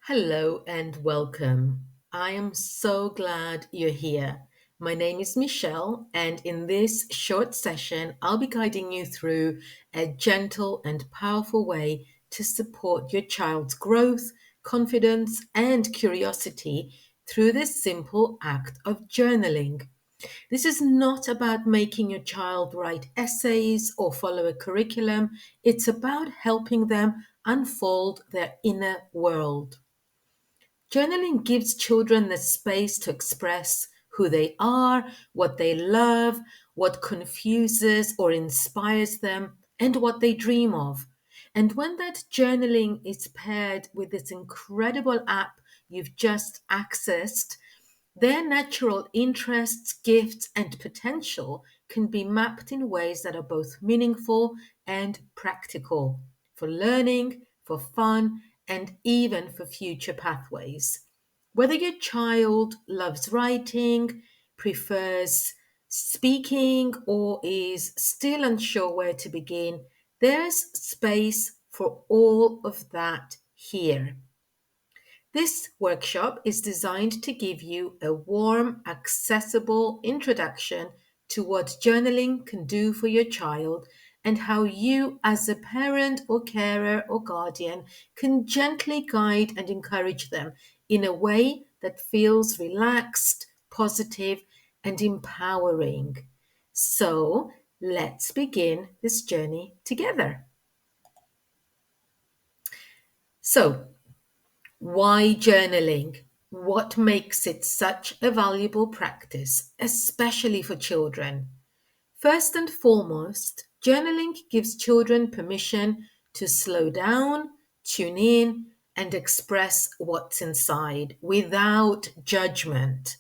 Hello and welcome. I am so glad you're here. My name is Michelle, and in this short session, I'll be guiding you through a gentle and powerful way to support your child's growth, confidence, and curiosity through this simple act of journaling. This is not about making your child write essays or follow a curriculum, it's about helping them unfold their inner world. Journaling gives children the space to express who they are, what they love, what confuses or inspires them, and what they dream of. And when that journaling is paired with this incredible app you've just accessed, their natural interests, gifts, and potential can be mapped in ways that are both meaningful and practical for learning, for fun, and even for future pathways. Whether your child loves writing, prefers speaking, or is still unsure where to begin, there's space for all of that here. This workshop is designed to give you a warm, accessible introduction to what journaling can do for your child and how you, as a parent or carer or guardian, can gently guide and encourage them in a way that feels relaxed, positive, and empowering. So, let's begin this journey together. So, why journaling? What makes it such a valuable practice, especially for children? First and foremost, journaling gives children permission to slow down, tune in, and express what's inside without judgment.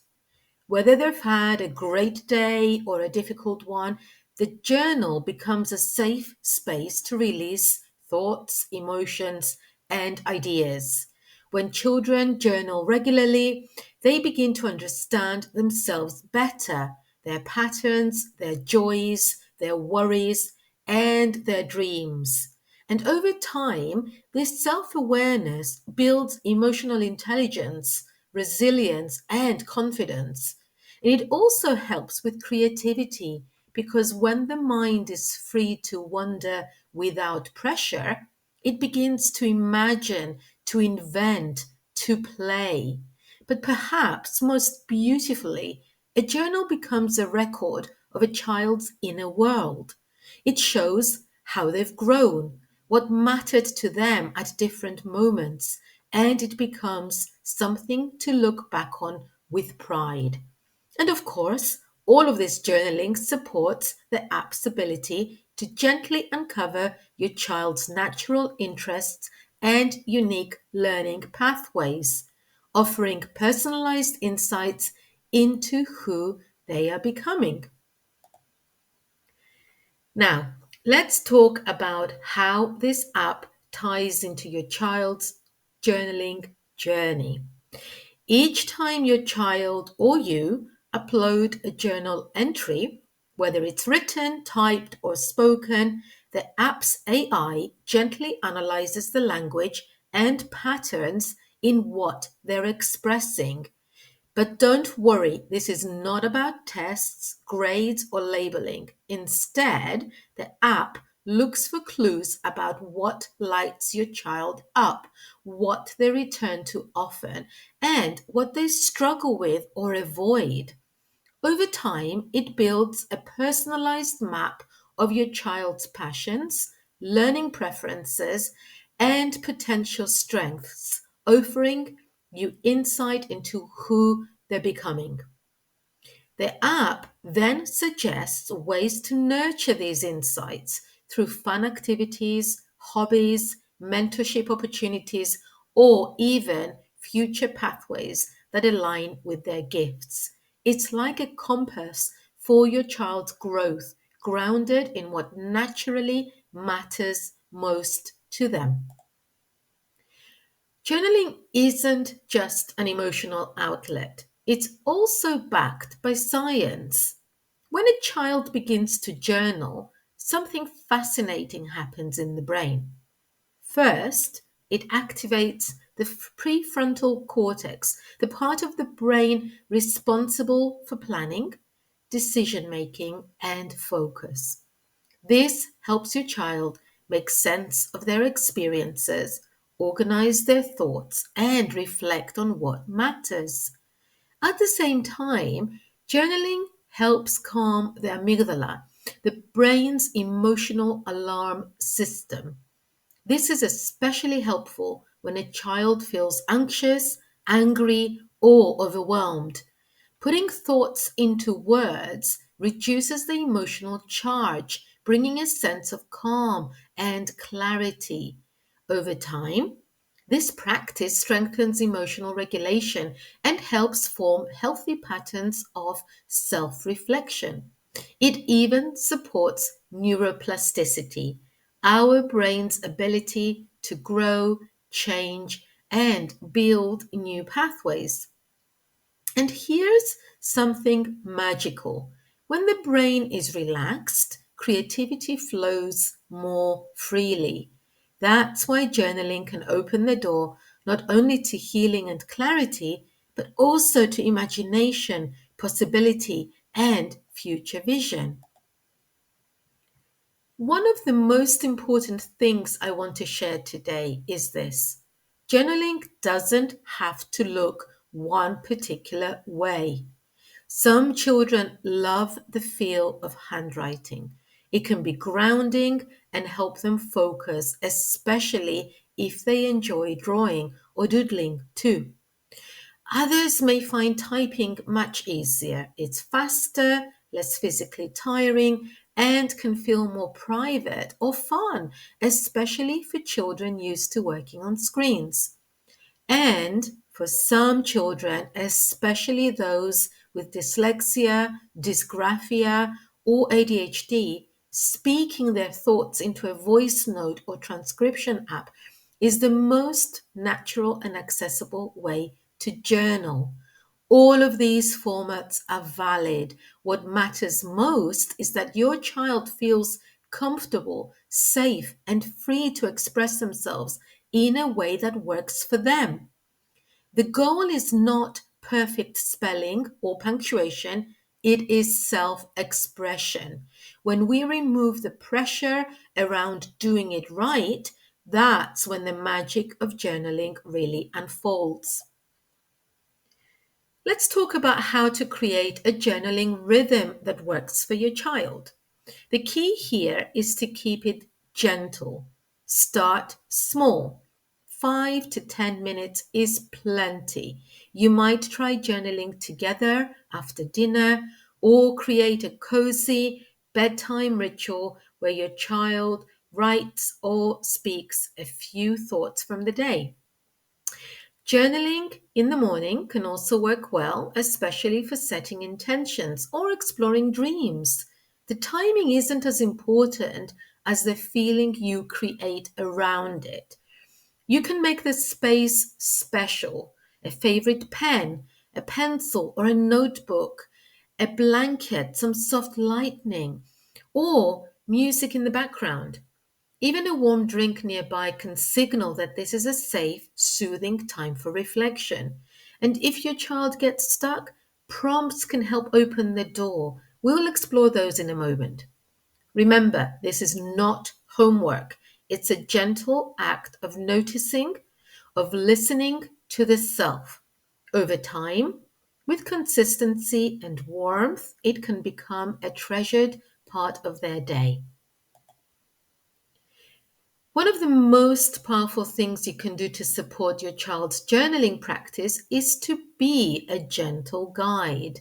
Whether they've had a great day or a difficult one, the journal becomes a safe space to release thoughts, emotions, and ideas. When children journal regularly, they begin to understand themselves better, their patterns, their joys, their worries, and their dreams. And over time, this self awareness builds emotional intelligence, resilience, and confidence. And it also helps with creativity because when the mind is free to wonder without pressure, it begins to imagine, to invent, to play. But perhaps most beautifully, a journal becomes a record of a child's inner world. It shows how they've grown, what mattered to them at different moments, and it becomes something to look back on with pride. And of course, all of this journaling supports the app's ability to gently uncover your child's natural interests and unique learning pathways, offering personalized insights into who they are becoming. Now, let's talk about how this app ties into your child's journaling journey. Each time your child or you upload a journal entry, whether it's written, typed, or spoken, the app's AI gently analyzes the language and patterns in what they're expressing. But don't worry, this is not about tests, grades, or labeling. Instead, the app looks for clues about what lights your child up, what they return to often, and what they struggle with or avoid. Over time, it builds a personalized map of your child's passions, learning preferences, and potential strengths, offering you insight into who they're becoming. The app then suggests ways to nurture these insights through fun activities, hobbies, mentorship opportunities, or even future pathways that align with their gifts. It's like a compass for your child's growth, grounded in what naturally matters most to them. Journaling isn't just an emotional outlet, it's also backed by science. When a child begins to journal, something fascinating happens in the brain. First, it activates the prefrontal cortex, the part of the brain responsible for planning, decision making, and focus. This helps your child make sense of their experiences, organize their thoughts, and reflect on what matters. At the same time, journaling helps calm the amygdala, the brain's emotional alarm system. This is especially helpful when a child feels anxious, angry, or overwhelmed. Putting thoughts into words reduces the emotional charge, bringing a sense of calm and clarity. Over time, this practice strengthens emotional regulation and helps form healthy patterns of self reflection. It even supports neuroplasticity, our brain's ability to grow, change, and build new pathways. And here's something magical. When the brain is relaxed, creativity flows more freely. That's why journaling can open the door not only to healing and clarity, but also to imagination, possibility, and future vision. One of the most important things I want to share today is this: journaling doesn't have to look one particular way. Some children love the feel of handwriting. It can be grounding and help them focus, especially if they enjoy drawing or doodling too. Others may find typing much easier. It's faster, less physically tiring, and can feel more private or fun, especially for children used to working on screens. And for some children, especially those with dyslexia, dysgraphia, or ADHD, speaking their thoughts into a voice note or transcription app is the most natural and accessible way to journal. All of these formats are valid. What matters most is that your child feels comfortable, safe, and free to express themselves in a way that works for them. The goal is not perfect spelling or punctuation, it is self expression. When we remove the pressure around doing it right, that's when the magic of journaling really unfolds. Let's talk about how to create a journaling rhythm that works for your child. The key here is to keep it gentle. Start small. 5 to 10 minutes is plenty. You might try journaling together after dinner or create a cozy bedtime ritual where your child writes or speaks a few thoughts from the day. Journaling in the morning can also work well, especially for setting intentions or exploring dreams. The timing isn't as important as the feeling you create around it. You can make the space special: a favorite pen, a pencil, or a notebook, a blanket, some soft lighting, or music in the background. Even a warm drink nearby can signal that this is a safe, soothing time for reflection. And if your child gets stuck, prompts can help open the door. We'll explore those in a moment. Remember, this is not homework. It's a gentle act of noticing, of listening to the self. Over time, with consistency and warmth, it can become a treasured part of their day. One of the most powerful things you can do to support your child's journaling practice is to be a gentle guide.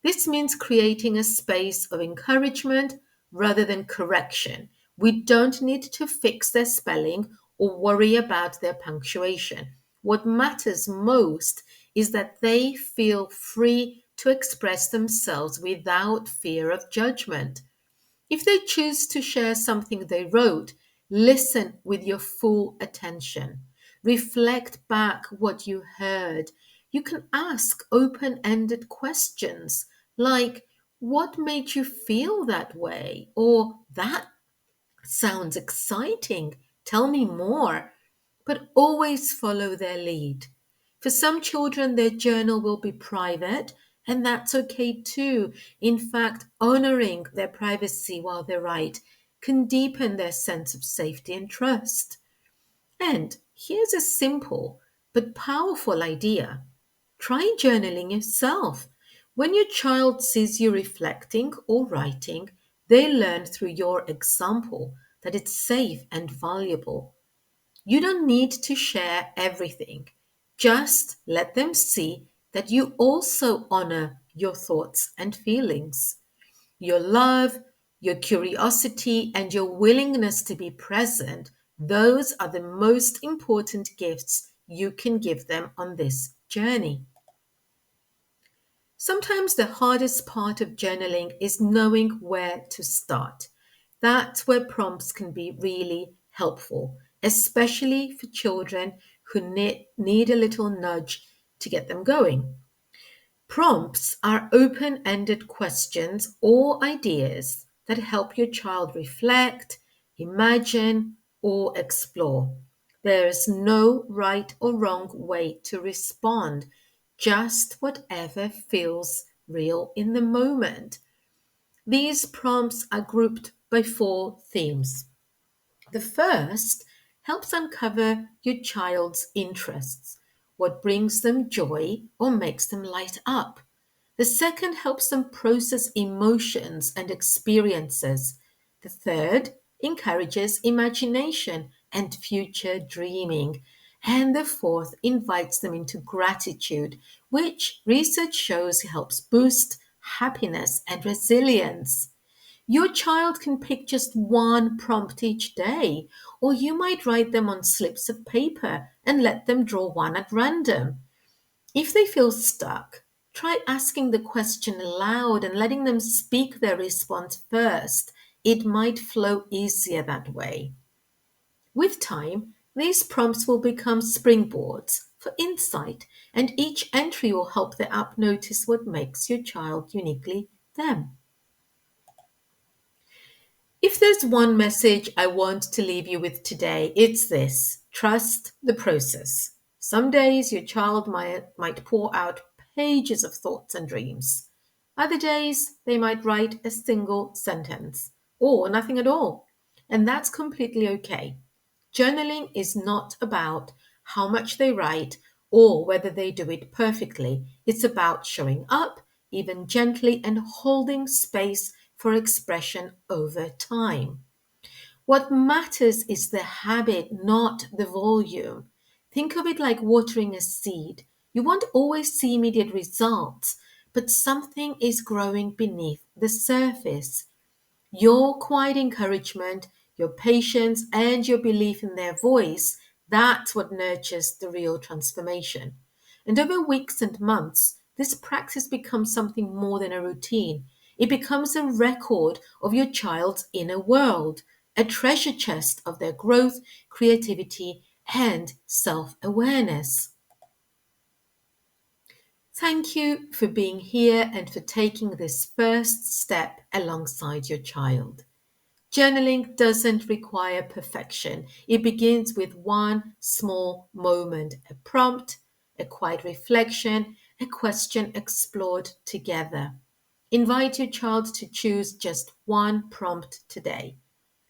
This means creating a space of encouragement rather than correction. We don't need to fix their spelling or worry about their punctuation. What matters most is that they feel free to express themselves without fear of judgment. If they choose to share something they wrote, listen with your full attention. Reflect back what you heard. You can ask open ended questions like, "What made you feel that way?" Or, "That sounds exciting. Tell me more." but always follow their lead. For some children, their journal will be private, and that's okay too. In fact, honoring their privacy while they write can deepen their sense of safety and trust. And here's a simple but powerful idea. Try journaling yourself. When your child sees you reflecting or writing, they learn through your example that it's safe and valuable. You don't need to share everything. Just let them see that you also honor your thoughts and feelings. Your love, your curiosity, and your willingness to be present, those are the most important gifts you can give them on this journey. Sometimes the hardest part of journaling is knowing where to start. That's where prompts can be really helpful, especially for children who need a little nudge to get them going. Prompts are open ended questions or ideas that help your child reflect, imagine, or explore. There is no right or wrong way to respond, just whatever feels real in the moment. These prompts are grouped by four themes. The first helps uncover your child's interests, what brings them joy or makes them light up. The second helps them process emotions and experiences. The third encourages imagination and future dreaming. And the fourth invites them into gratitude, which research shows helps boost happiness and resilience. Your child can pick just one prompt each day, or you might write them on slips of paper and let them draw one at random. If they feel stuck, try asking the question aloud and letting them speak their response first. It might flow easier that way. With time, these prompts will become springboards for insight, and each entry will help the app notice what makes your child uniquely them. If there's one message I want to leave you with today, it's this: trust the process. Some days your child might pour out pages of thoughts and dreams. Other days they might write a single sentence or nothing at all. And that's completely okay. Journaling is not about how much they write or whether they do it perfectly. It's about showing up, even gently, and holding space for expression over time. What matters is the habit, not the volume. Think of it like watering a seed. You won't always see immediate results, but something is growing beneath the surface. Your quiet encouragement, your patience, and your belief in their voice, that's what nurtures the real transformation. And over weeks and months, this practice becomes something more than a routine. It becomes a record of your child's inner world, a treasure chest of their growth, creativity, and self awareness. Thank you for being here and for taking this first step alongside your child. Journaling doesn't require perfection. It begins with one small moment, a prompt, a quiet reflection, a question explored together. Invite your child to choose just one prompt today.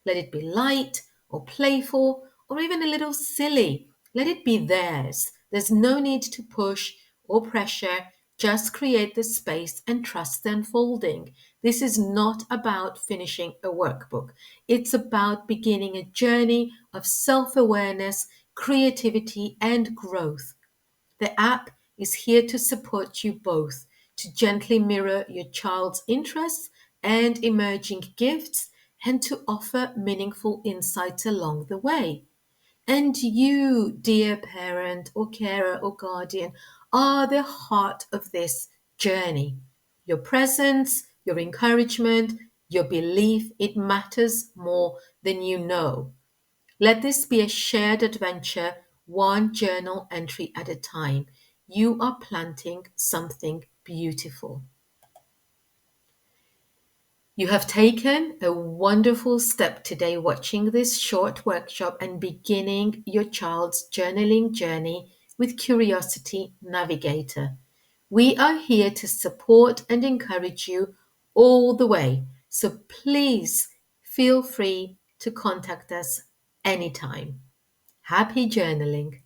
Let it be light or playful or even a little silly. Let it be theirs. There's no need to push or pressure. Just create the space and trust the unfolding. This is not about finishing a workbook. It's about beginning a journey of self awareness, creativity, and growth. The app is here to support you both, to gently mirror your child's interests and emerging gifts, and to offer meaningful insights along the way. And you, dear parent or carer or guardian, are the heart of this journey. Your presence, your encouragement, your belief, it matters more than you know. Let this be a shared adventure, one journal entry at a time. You are planting something beautiful. You have taken a wonderful step today watching this short workshop and beginning your child's journaling journey with Curiosity Navigator. We are here to support and encourage you all the way, so please feel free to contact us anytime. Happy journaling!